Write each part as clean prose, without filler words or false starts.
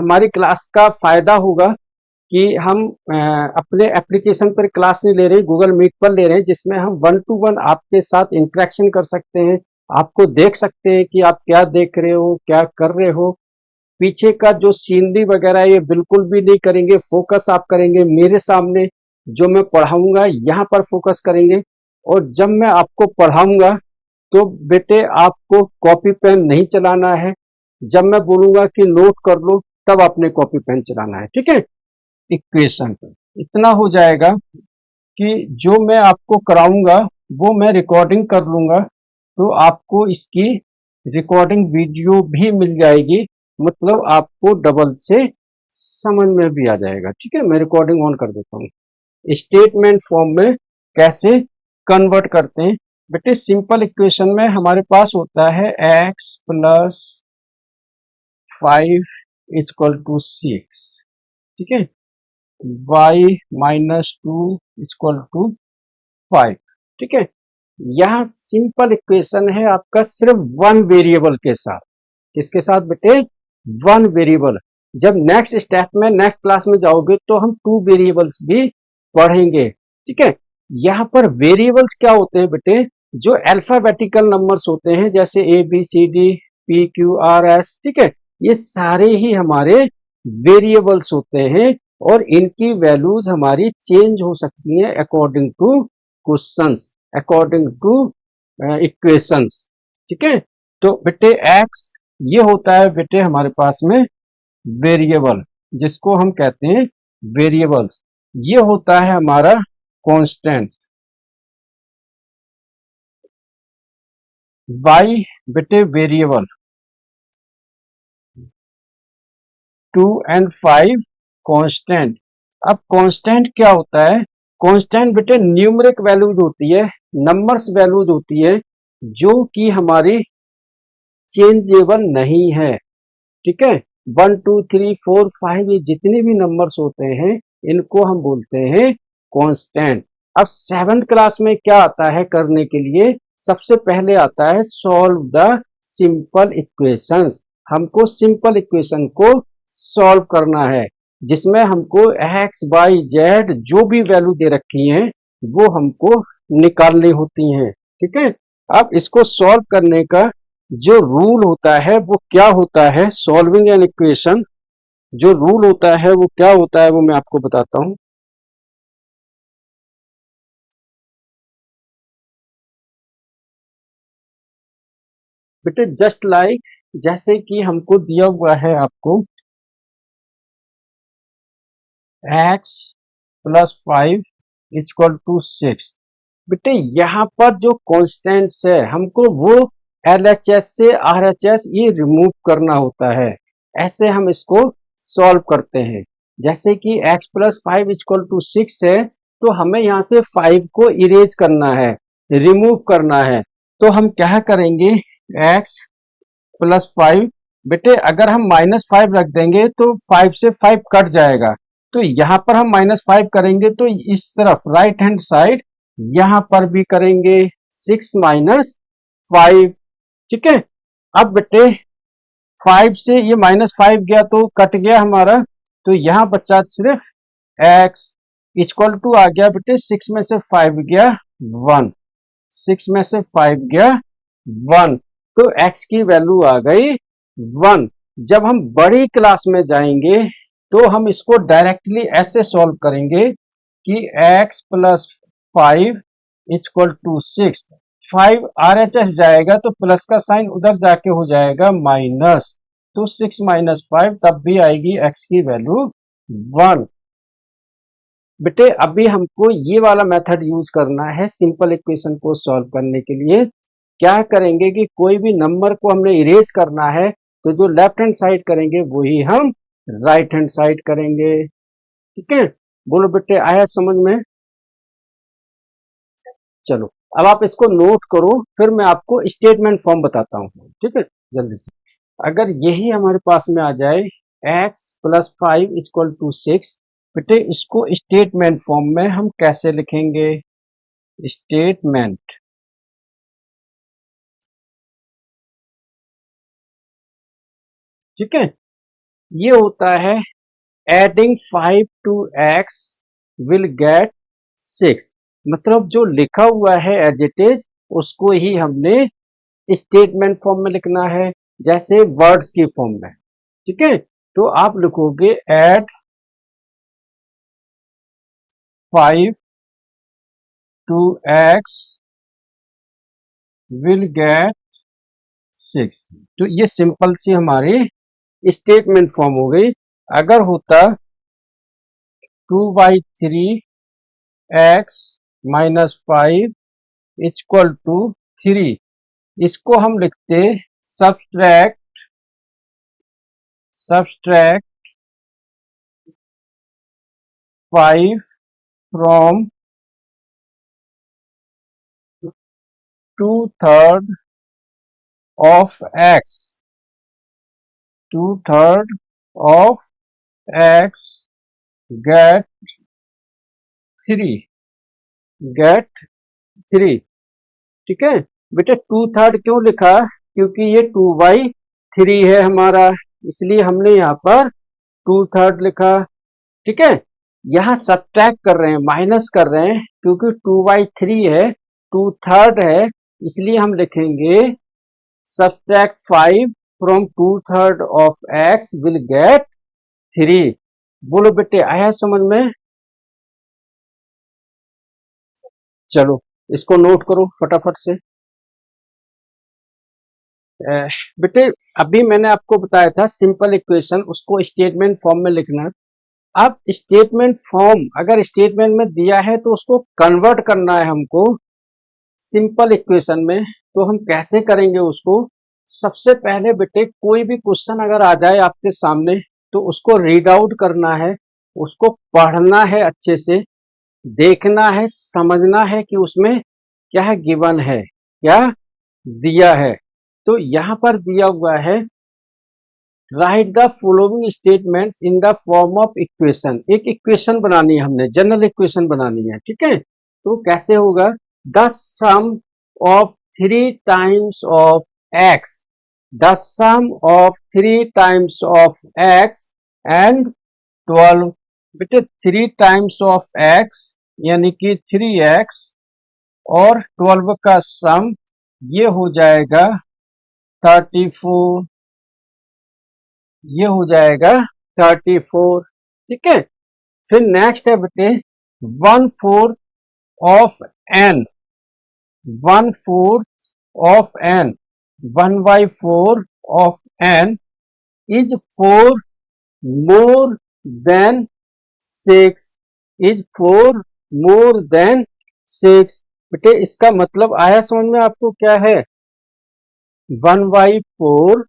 हमारी क्लास का फायदा होगा कि हम अपने एप्लीकेशन पर क्लास नहीं ले रहे, गूगल मीट पर ले रहे हैं, जिसमें हम 1 to 1 आपके साथ इंटरेक्शन कर सकते हैं। आपको देख सकते हैं कि आप क्या देख रहे हो, क्या कर रहे हो। पीछे का जो सीनरी वगैरह ये बिल्कुल भी नहीं करेंगे, फोकस आप करेंगे मेरे सामने, जो मैं पढ़ाऊंगा यहाँ पर फोकस करेंगे। और जब मैं आपको पढ़ाऊंगा तो बेटे आपको कॉपी पेन नहीं चलाना है। जब मैं बोलूंगा कि नोट कर लो, तब आपने कॉपी पेन चलाना है, ठीक है। इक्वेशन इतना हो जाएगा कि जो मैं आपको कराऊंगा वो मैं रिकॉर्डिंग कर लूंगा, तो आपको इसकी रिकॉर्डिंग वीडियो भी मिल जाएगी। मतलब आपको डबल से समझ में भी आ जाएगा, ठीक है। मैं रिकॉर्डिंग ऑन कर देता हूँ। स्टेटमेंट फॉर्म में कैसे कन्वर्ट करते हैं बेटे, सिंपल इक्वेशन में हमारे पास होता है x+5 = 6, ठीक है। y-2 = 5, ठीक है। यह सिंपल इक्वेशन है आपका सिर्फ वन वेरिएबल के साथ। किसके साथ बेटे? One variable. जब नेक्स्ट स्टेप में नेक्स्ट क्लास में जाओगे तो हम टू वेरिएबल्स भी पढ़ेंगे, ठीक है। यहाँ पर वेरिएबल्स क्या होते हैं बेटे? जो अल्फाबेटिकल नंबर्स होते हैं, जैसे ABCD PQRS, ठीक है। ये सारे ही हमारे वेरिएबल्स होते हैं और इनकी वैल्यूज हमारी चेंज हो सकती हैं according two questions, according two equations, ठीक है। तो बेटे एक्स ये होता है बेटे हमारे पास में वेरिएबल, जिसको हम कहते हैं वेरिएबल्स। ये होता है हमारा कांस्टेंट। वाई बेटे वेरिएबल, 2 और 5 कांस्टेंट। अब कांस्टेंट क्या होता है? कांस्टेंट बेटे न्यूमेरिक वैल्यूज होती है, नंबर्स वैल्यूज होती है, जो कि हमारी चेंजेबल नहीं है, ठीक है। 1 2 3 4 5 ये जितने भी नंबर्स होते हैं इनको हम बोलते हैं कांस्टेंट। अब सेवंथ क्लास में क्या आता है करने के लिए? सबसे पहले आता है सॉल्व द सिंपल इक्वेशंस। हमको सिंपल इक्वेशन को सॉल्व करना है, जिसमें हमको एक्स वाई जेड जो भी वैल्यू दे रखी है वो हमको निकालनी होती हैं, ठीक है। अब इसको सॉल्व करने का जो रूल होता है वो क्या होता है? सॉल्विंग एन इक्वेशन जो रूल होता है वो क्या होता है वो मैं आपको बताता हूं। बेटे जस्ट लाइक, जैसे कि हमको दिया हुआ है आपको x+5 = 6। बेटे यहाँ पर जो कॉन्स्टेंट्स है हमको वो LHS से RHS ये रिमूव करना होता है। ऐसे हम इसको सॉल्व करते हैं। जैसे कि x+5 = 6 है, तो हमें यहाँ से 5 को इरेज करना है, रिमूव करना है। तो हम क्या करेंगे? x+5, बेटे अगर हम -5 रख देंगे तो 5 से 5 कट जाएगा, तो यहाँ पर हम -5 करेंगे तो इस तरफ राइट हैंड साइड यहाँ पर भी करेंगे 6 - 5, ठीक है। अब बेटे 5 से ये -5 गया तो कट गया हमारा, तो यहाँ बचा सिर्फ x = आ गया बेटे 6 में से 5 गया 1, 6 में से 5 गया 1, तो x की वैल्यू आ गई 1। जब हम बड़ी क्लास में जाएंगे तो हम इसको डायरेक्टली ऐसे सॉल्व करेंगे कि x+5 = 6। 5 RHS जाएगा तो प्लस का साइन उधर जाके हो जाएगा माइनस, तो 6 - 5 तब भी आएगी x की वैल्यू 1। बेटे अभी हमको ये वाला मेथड यूज करना है सिंपल इक्वेशन को सॉल्व करने के लिए। क्या करेंगे कि कोई भी नंबर को हमने इरेज करना है, तो जो लेफ्ट हैंड साइड करेंगे वही हम राइट हैंड साइड करेंगे, ठीक है। बोलो बेटे आया समझ में? चलो अब आप इसको नोट करो, फिर मैं आपको स्टेटमेंट फॉर्म बताता हूँ, ठीक है, जल्दी से। अगर यही हमारे पास में आ जाए x+5 = 6, बेटे इसको स्टेटमेंट फॉर्म में हम कैसे लिखेंगे? स्टेटमेंट, ठीक है। ये होता है adding 5 to x will get 6, मतलब जो लिखा हुआ है एज इट इज उसको ही हमने स्टेटमेंट फॉर्म में लिखना है, जैसे वर्ड्स की फॉर्म में। ठीक है, तो आप लिखोगे add 5 to x will get 6, तो ये सिंपल सी हमारी स्टेटमेंट फॉर्म हो गई। अगर होता 2/3 x माइनस 5 इक्वल टू 3, इसको हम लिखते subtract 5 from 2/3 of x, 2/3 of x get 3। ठीक है बेटा, 2/3 क्यों लिखा, क्योंकि ये 2/3 है हमारा, इसलिए हमने यहाँ पर 2/3 लिखा। ठीक है, यहाँ सब्ट्रैक्ट कर रहे हैं, माइनस कर रहे हैं, क्योंकि 2/3 है, 2/3 है, इसलिए हम लिखेंगे subtract 5 from 2/3 of x will gate 3। बोलो बेटे, आया समझ में? चलो इसको नोट करो फटाफट से। बेटे, अभी मैंने आपको बताया था सिंपल इक्वेशन, उसको स्टेटमेंट फॉर्म में लिखना। अब स्टेटमेंट फॉर्म अगर स्टेटमेंट में दिया है तो उसको कन्वर्ट करना है हमको सिंपल इक्वेशन में। तो हम कैसे करेंगे उसको? सबसे पहले बेटे, कोई भी क्वेश्चन अगर आ जाए आपके सामने तो उसको रीड आउट करना है, उसको पढ़ना है, अच्छे से देखना है, समझना है कि उसमें क्या है, गिवन है, क्या दिया है। तो यहाँ पर दिया हुआ है right the following statement in the form of equation. एक इक्वेशन बनानी है हमने, जनरल इक्वेशन बनानी है। ठीक है, तो कैसे होगा? The sum of 3 times of x, the sum of 3 times of x and 12। बेटे 3 टाइम्स ऑफ x यानी कि 3x और 12 का सम ये हो जाएगा 34, ये हो जाएगा 34। ठीक है, फिर नेक्स्ट है बेटे 1/4 of n, 1/4 of n, 1/4 of n is 4 more than 6, is 4 more than 6। बेटे इसका मतलब आया समझ में आपको? क्या है 1/4,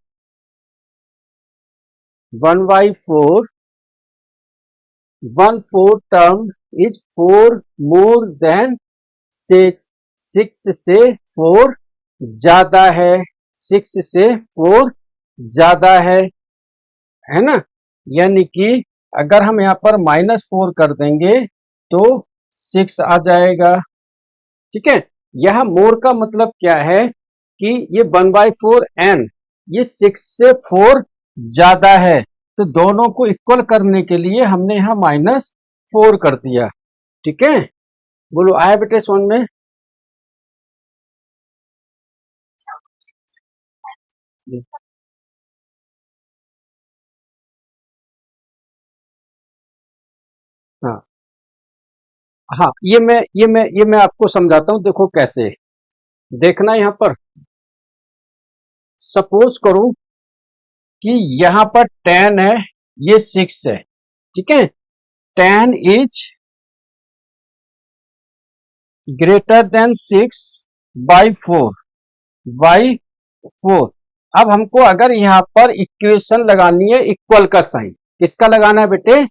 1/4, 1/4 टर्म इज 4 मोर देन 6, 6 से 4 ज्यादा है, 6 से 4 ज्यादा है ना। यानी कि अगर हम यहाँ पर -4 कर देंगे तो 6 आ जाएगा। ठीक है, यह मोर का मतलब क्या है कि ये 1/4 n, ये 6 से 4 ज्यादा है, तो दोनों को इक्वल करने के लिए हमने यहाँ -4 कर दिया। ठीक है, बोलो आया बेटे समझ में? हाँ हाँ, ये मैं आपको समझाता हूँ, देखो कैसे। देखना यहाँ पर, सपोज करो कि यहाँ पर 10 है, ये 6 है। ठीक है, 10 इज ग्रेटर देन 6 बाई 4। अब हमको अगर यहाँ पर इक्वेशन लगानी है इक्वल का साइन, किसका लगाना है बेटे?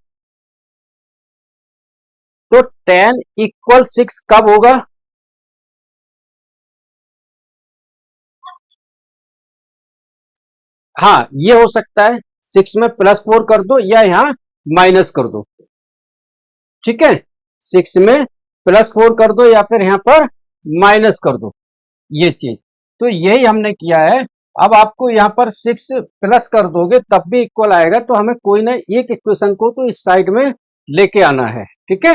तो 10 इक्वल 6 कब होगा? हाँ, ये हो सकता है 6 में +4 कर दो या यहाँ माइनस कर दो। ठीक है, 6 में +4 कर दो या फिर यहाँ पर माइनस कर दो, ये चीज। तो यही हमने किया है। अब आपको यहाँ पर 6 प्लस कर दोगे तब भी इक्वल आएगा, तो हमें कोई ना एक इक्वेशन को तो इस साइड में लेके आना है, ठीक है।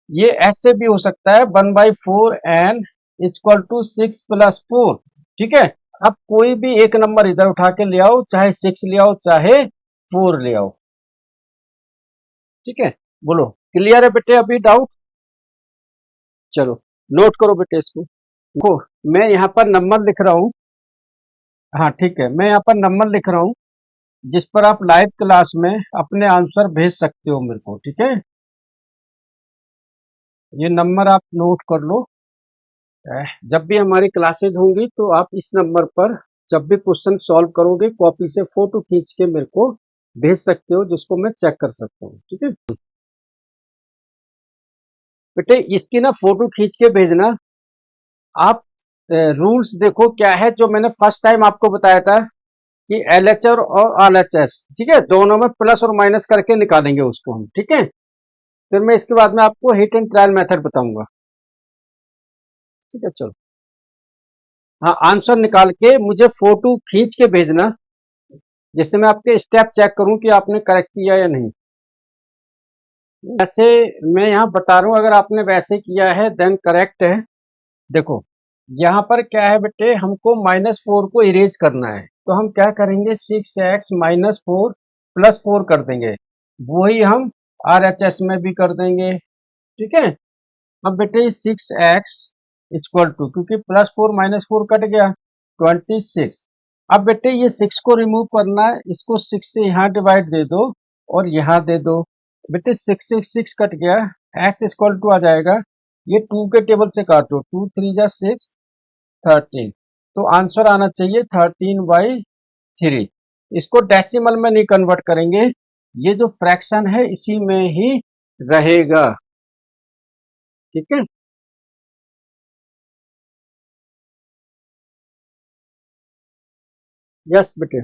ये ऐसे भी हो सकता है 1/4 एन इक्वल टू 6+4, ठीक है। अब कोई भी एक नंबर इधर उठा के ले आओ, चाहे 6 ले आओ चाहे 4 ले आओ, ठीक है। बोलो, क्लियर है बेटे अभी डाउट? चलो नोट करो बेटे इसको। देखो मैं यहाँ पर नंबर लिख रहा हूँ, हाँ ठीक है, मैं यहाँ पर नंबर लिख रहा हूँ जिस पर आप लाइव क्लास में अपने आंसर भेज सकते हो मेरे को, ठीक है। ये नंबर आप नोट कर लो। जब भी हमारी क्लासेज होंगी तो आप इस नंबर पर जब भी क्वेश्चन सॉल्व करोगे कॉपी से फोटो खींच के मेरे को भेज सकते हो, जिसको मैं चेक कर सकता हूँ, ठीक है बेटे। इसकी ना फोटो खींच के भेजना। आप रूल्स देखो क्या है, जो मैंने फर्स्ट टाइम आपको बताया था कि LHR और RHS, ठीक है, दोनों में प्लस और माइनस करके निकालेंगे उसको हम, ठीक है। फिर मैं इसके बाद में आपको हिट एंड ट्रायल मेथड बताऊंगा, ठीक है। चलो, हाँ आंसर निकाल के मुझे फोटो खींच के भेजना, जिससे मैं आपके स्टेप चेक करूं कि आपने करेक्ट किया या नहीं। वैसे मैं यहाँ बता रहा हूँ, अगर आपने वैसे किया है देन करेक्ट है। देखो यहाँ पर क्या है बेटे, हमको -4 को इरेज करना है, तो हम क्या करेंगे, 6x-4 +4 कर देंगे। वही हम RHS में भी कर देंगे, ठीक है। अब बेटे 6x इक्वल टू, क्योंकि +4 -4 कट गया, 26। अब बेटे ये 6 को रिमूव करना है, इसको 6 से यहाँ डिवाइड दे दो और यहाँ दे दो। बेटे 6 से 6 कट गया, x इक्वल टू आ जाएगा, ये 2 के टेबल से काटो, 2 3 जा 6, 13। तो आंसर आना चाहिए 13/3। इसको डेसिमल में नहीं कन्वर्ट करेंगे, ये जो फ्रैक्शन है इसी में ही रहेगा, ठीक है। यस बेटे,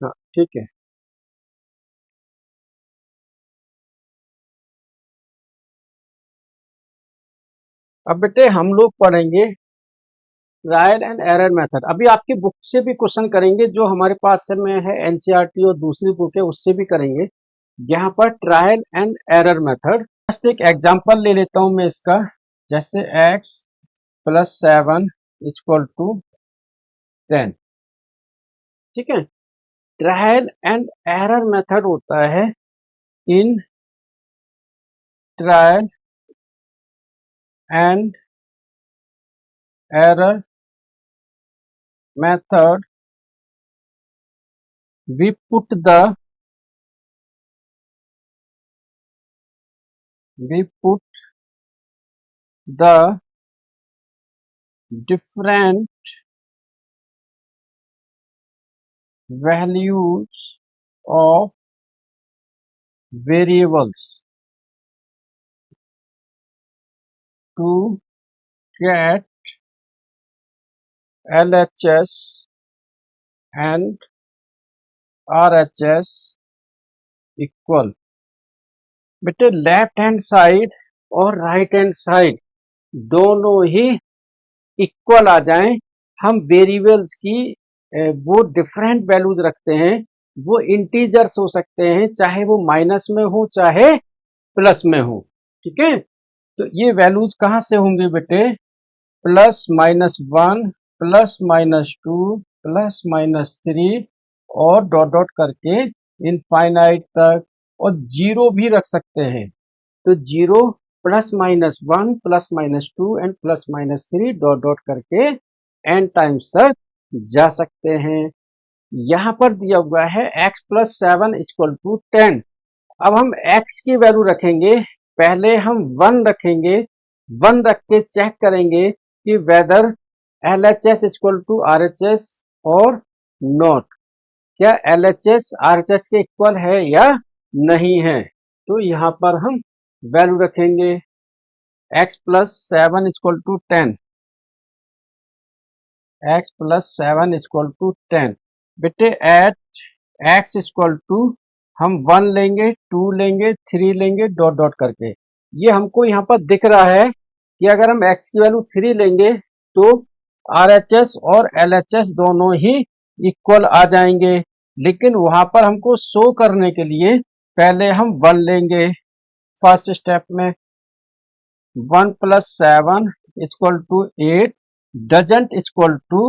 हाँ ठीक है। अब बेटे हम लोग पढ़ेंगे ट्रायल एंड एरर मेथड। अभी आपकी बुक से भी क्वेश्चन करेंगे, जो हमारे पास में है NCERT और दूसरी बुक है उससे भी करेंगे। यहाँ पर trial and error method, just एक एग्जांपल ले लेता हूँ मैं इसका, जैसे x+7 इक्वल टू 10, ठीक है। ट्रायल एंड एरर मेथड होता है, in trial and error method we put the we put the different values of variables to get LHS and RHS equal. बेटे लेफ्ट हैंड साइड और right hand side दोनों ही equal आ जाएं, हम variables की वो different values रखते हैं, वो इंटीजर्स हो सकते हैं, चाहे वो माइनस में हो चाहे प्लस में हो, ठीक है। तो ये वैल्यूज कहाँ से होंगे बेटे, +-1 +-2 +-3 और डॉट डॉट करके इनफाइनाइट तक, और जीरो भी रख सकते हैं, तो 0 +-1 +-2 एंड +-3 डॉट डॉट करके एन टाइम्स तक जा सकते हैं। यहाँ पर दिया हुआ है x+7 इक्वल टू 10। अब हम x की वैल्यू रखेंगे, पहले हम 1 रखेंगे, 1 रख के चेक करेंगे कि whether LHS equal to RHS और नॉट, क्या LHS RHS के इक्वल है या नहीं है। तो यहाँ पर हम वैल्यू रखेंगे x+7 equal to 10, x+7 equal to 10। बेटे एट x इक्वल टू हम 1 लेंगे, 2 लेंगे, 3 लेंगे, डॉट डॉट करके। ये हमको यहाँ पर दिख रहा है कि अगर हम x की वैल्यू 3 लेंगे तो RHS और LHS दोनों ही इक्वल आ जाएंगे, लेकिन वहां पर हमको शो करने के लिए पहले हम 1 लेंगे। फर्स्ट स्टेप में 1 + 7 = 8 डजंट इक्वल टू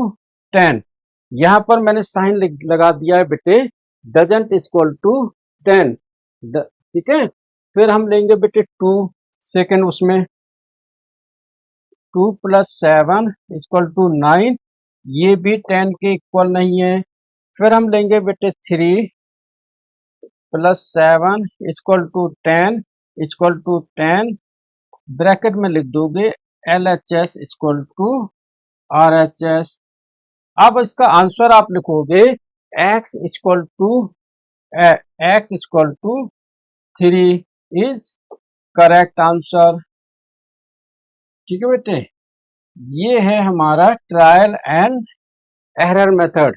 10। यहां पर मैंने साइन लगा दिया है बेटे, डजंट इक्वल टू 10। ठीक है, फिर हम लेंगे बेटे 2 सेकेंड, उसमें 2 + 7 = 9, ये भी 10 के इक्वल नहीं है। फिर हम लेंगे बेटे 3 + 7 = 10 = 10, ब्रैकेट में लिख दोगे LHS = RHS। अब इसका आंसर आप लिखोगे x = 3 इज करेक्ट आंसर। ठीक है बेटे, ये है हमारा ट्रायल एंड एरर मेथड।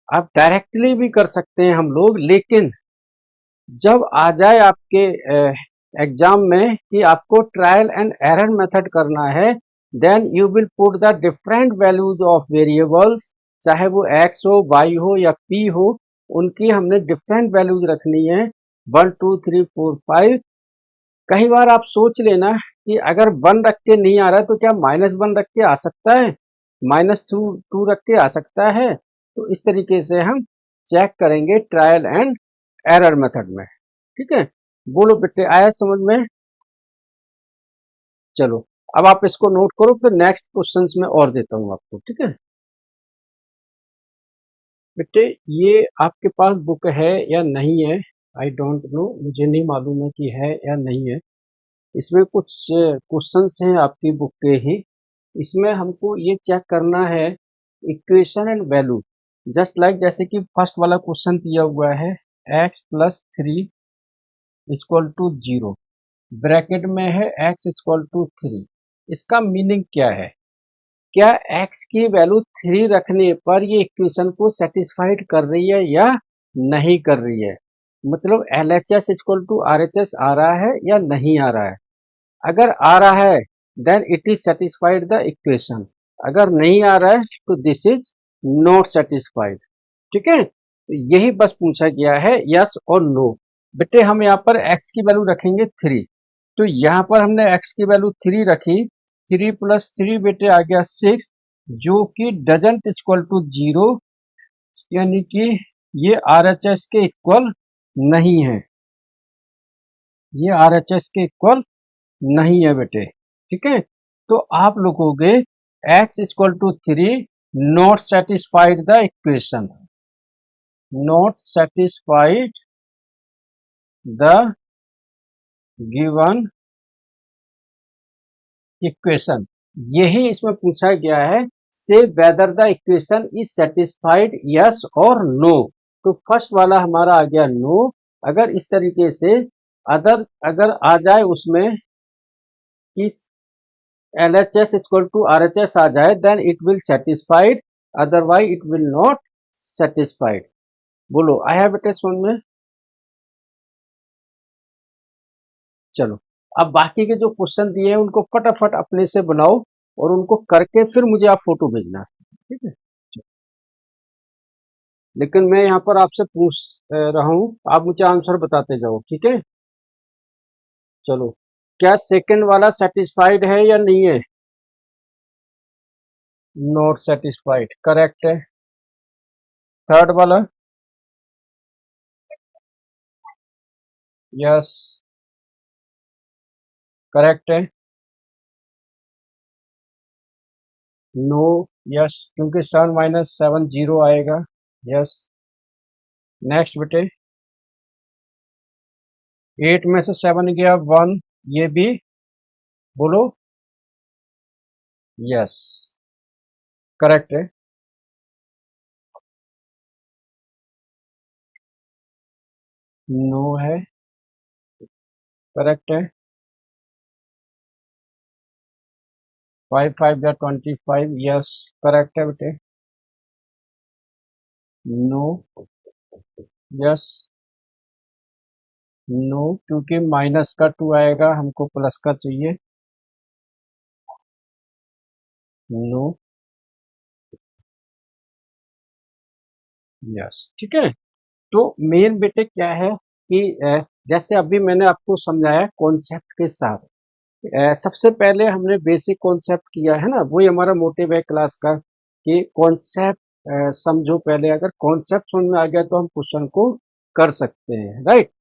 आप डायरेक्टली भी कर सकते हैं हम लोग, लेकिन जब आ जाए आपके एग्जाम में कि आपको ट्रायल एंड एरर मेथड करना है, then you will put the different values of variables, चाहे वो x हो, y हो या p हो, उनकी हमने डिफरेंट वैल्यूज रखनी है 1 2 3 4 5। कई बार आप सोच लेना कि अगर 1 रख के नहीं आ रहा है तो क्या -1 रख के आ सकता है, -2 रख के आ सकता है। तो इस तरीके से हम चेक करेंगे ट्रायल एंड एरर मेथड में। ठीक है, बोलो बेटे, आया समझ में? चलो, अब आप इसको नोट करो, फिर नेक्स्ट क्वेश्चंस में और देता हूं आपको। ठीक है बेटे, ये आपके पास बुक है या नहीं है, आई डोंट नो, मुझे नहीं मालूम है कि है या नहीं है। इसमें कुछ क्वेश्चंस हैं आपकी बुक के ही। इसमें हमको ये चेक करना है equation and value, just like जैसे कि फर्स्ट वाला क्वेश्चन दिया हुआ है x + 3 = 0, ब्रैकेट में है x = 3। इसका मीनिंग क्या है? क्या x की वैल्यू 3 रखने पर ये इक्वेशन को सेटिस्फाइड कर रही है या नहीं कर रही है? मतलब LHS = RHS आ रहा है या नहीं आ रहा है? अगर आ रहा है then it is satisfied the equation, अगर नहीं आ रहा है तो दिस इज नॉट सेटिस्फाइड। ठीक है, तो यही बस पूछा गया है, यस और नो। बेटे, हम यहाँ पर x की वैल्यू रखेंगे 3, तो यहाँ पर हमने x की वैल्यू 3 रखी, 3 + 3 बेटे आ गया 6, जो कि डजंट इक्वल टू 0, यानी कि ये RHS के इक्वल नहीं है, ये RHS के इक्वल नहीं है बेटे। ठीक है, तो आप लिखोगे x = 3 not satisfied the equation, not satisfied the given equation. यही इसमें पूछा गया है, से whether the equation is satisfied, yes और नो। तो फर्स्ट वाला हमारा आ गया नो। अगर इस तरीके से अगर आ जाए उसमें कि LHS = RHS आ जाए, then it will satisfied, otherwise it will not satisfied. बोलो, आया बेटे समझ में? चलो, अब बाकी के जो क्वेश्चन दिए हैं उनको फटाफट अपने से बनाओ और उनको करके फिर मुझे आप फोटो भेजना। ठीक है, लेकिन मैं यहाँ पर आपसे पूछ रहा हूँ, आप मुझे आंसर बताते जाओ। ठीक है, चलो, क्या सेकंड वाला सेटिस्फाइड है या नहीं है? नॉट सेटिस्फाइड, करेक्ट है। थर्ड वाला? यस, करेक्ट है। नो, यस, क्योंकि 7 - 7 0 आएगा। यस, नेक्स्ट बेटे, 8 में से 7 गया 1, ये भी बोलो। यस, करेक्ट है। नो है, करेक्ट है। 5 5 या 25, यस, करेक्ट है बेटे। नो, यस, नो, क्योंकि माइनस का 2 आएगा, हमको प्लस का चाहिए। नो, यस, ठीक है। तो मेन बेटे क्या है कि जैसे अभी मैंने आपको समझाया कॉन्सेप्ट के साथ, सबसे पहले हमने बेसिक कॉन्सेप्ट किया है ना, वही हमारा मोटिव है क्लास का कि कॉन्सेप्ट समझो पहले। अगर कॉन्सेप्ट समझ में आ गया तो हम क्वेश्चन को कर सकते हैं, राइट।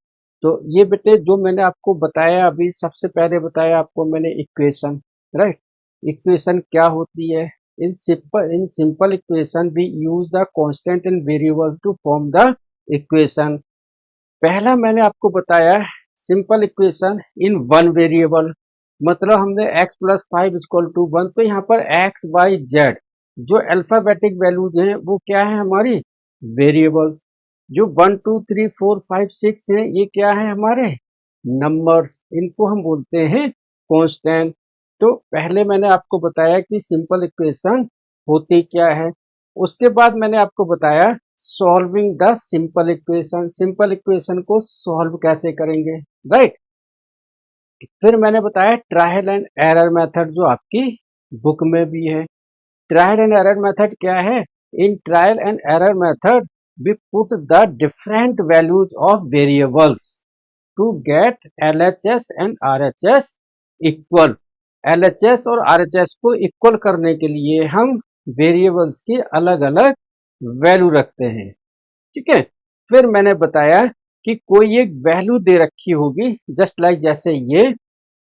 तो ये बेटे जो मैंने आपको बताया अभी, सबसे पहले बताया आपको मैंने इक्वेशन, राइट। इक्वेशन क्या होती है? In simple equation we use the constant and variable to form the equation. पहला मैंने आपको बताया simple equation in one variable, मतलब हमने x प्लस 5 = 1, तो यहाँ पर x y z जो अल्फाबेटिक वैल्यूज हैं वो क्या है हमारी वेरिएबल्स। जो 1 2 3 4 5 6 हैं ये क्या है हमारे नंबर्स, इनको हम बोलते हैं कांस्टेंट। तो पहले मैंने आपको बताया कि सिंपल इक्वेशन होती क्या है। उसके बाद मैंने आपको बताया solving the simple equation, simple equation को सॉल्व कैसे करेंगे, राइट। फिर मैंने बताया ट्रायल एंड एरर मेथड जो आपकी बुक में भी है। ट्रायल एंड एरर मेथड क्या है? In trial and error method we put the different values of variables to get LHS and RHS equal। LHS और RHS को इक्वल करने के लिए हम वेरिएबल्स की अलग अलग वैल्यू रखते हैं, ठीक है। फिर मैंने बताया कि कोई एक वैल्यू दे रखी होगी जस्ट लाइक जैसे ये,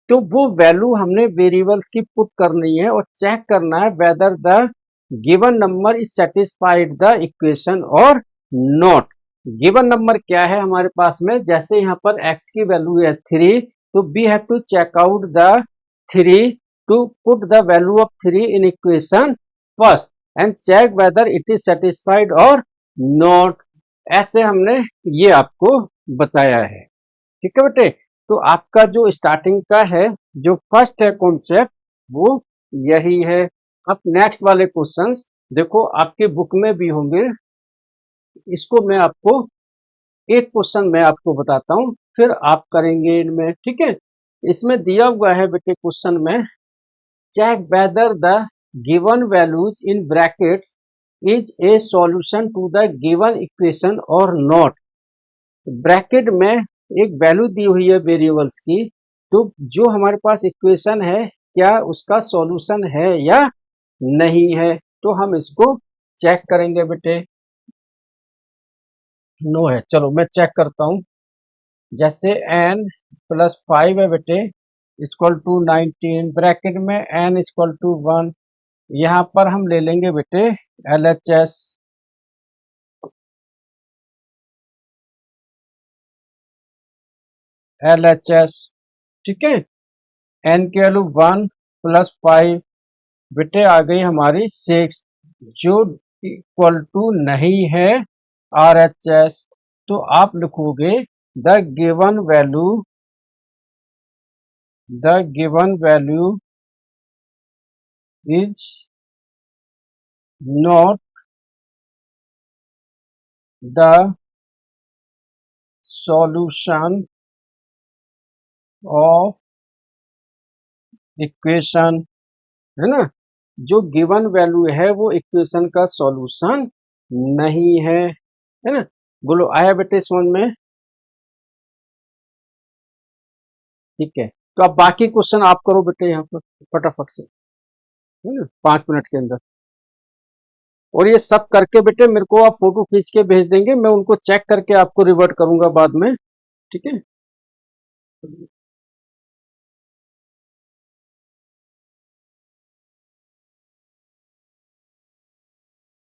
तो वो वैल्यू हमने वेरिएबल्स की पुट करनी है और चेक करना है weather the given number is satisfied the equation और नॉट। गिवन नंबर क्या है हमारे पास में, जैसे यहाँ पर x की वैल्यू है 3, तो we have to check out the 3 to put the value of 3 in equation first and check whether it is satisfied और नॉट। ऐसे हमने ये आपको बताया है, ठीक है बेटे। तो आपका जो स्टार्टिंग का है, जो फर्स्ट है कॉन्सेप्ट, वो यही है। अब नेक्स्ट वाले क्वेश्चंस देखो आपके बुक में भी होंगे, इसको मैं आपको एक क्वेश्चन मैं आपको बताता हूँ, फिर आप करेंगे इनमें, ठीक है। इसमें दिया हुआ है बेटे क्वेश्चन में, check whether the given values in brackets is a solution to the given equation और नॉट। ब्रैकेट में एक वैल्यू दी हुई है वेरिएबल्स की, तो जो हमारे पास इक्वेशन है क्या उसका सॉल्यूशन है या नहीं है, तो हम इसको चेक करेंगे बेटे। नो है, चलो मैं चेक करता हूँ। जैसे n प्लस 5 है बेटे इक्वल टू 19, ब्रैकेट में n इक्वल टू 1, यहाँ पर हम ले लेंगे बेटे LHS। LHS, ठीक है। n की वैल्यू 1 प्लस 5 बेटे आ गई हमारी 6, जो इक्वल टू नहीं है RHS। तो आप लिखोगे the given value is not the solution of equation, है ना। जो गिवन वैल्यू है वो इक्वेशन का सॉल्यूशन नहीं है ना। बोलो आया बेटे समझ में? ठीक है, तो अब बाकी क्वेश्चन आप करो बेटे यहाँ पर फटाफट से, है ना, 5 मिनट के अंदर। और ये सब करके बेटे मेरे को आप फोटो खींच के भेज देंगे, मैं उनको चेक करके आपको रिवर्ट करूंगा बाद में, ठीक है।